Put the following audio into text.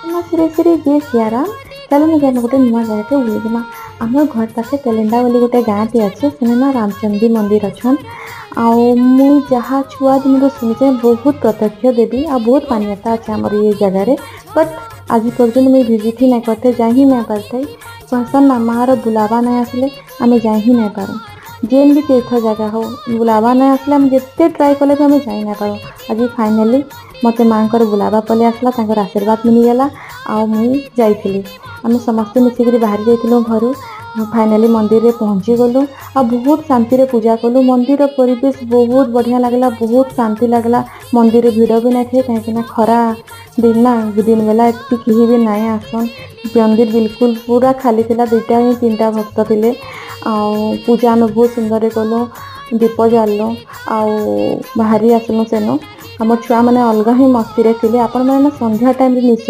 श्री श्री जय सियाराम। चलो मुझे गोटे नुआ जगह के बुलेमा आम घर पाखे तेलेंडा बोली गोटे गाँटी अच्छे से रामचंदी मंदिर अच्छन जहाँ छुआ दिन शुणे बहुत प्रत्यक्ष देवी आ बहुत मान्यता अच्छे आमर ये जगार बट आज पर्यटन मुझे भिजिट ही नहीं करते जा ही नहीं पारते कहसन ना मार बुलावा नहीं आसले आम जा ही नहीं पारूँ जेन भी तीर्थ जगह हो बुलावा नहीं आसले आम जिते ट्राए कले भी आम जा नहीं पारूँ। आज फाइनाली मत माँ बुलावा पलि आसला आशीर्वाद मिलगला आई आम समस्ते मिसिक बाहरी जाइलु घर फाइनाली मंदिर में पहुँची गलु आ बहुत शांति रे पूजा कलु। मंदिर परिवेश बहुत बढ़िया लगला बहुत शांति लगला। मंदिर भिड़ भी नहीं थे कहीं खरा दिन ना दिन बेला एति कहीं भी नहीं आसन मंदिर बिल्कुल पूरा खाली थिला दुईटा ही तीनटा भक्त थे पूजा में बहुत सुंदर कलु दीप जालु बाहरी आसलु सेनु आम छुआ मैंने अलग ही मस्ती थे आपण मैंने संध्या टाइम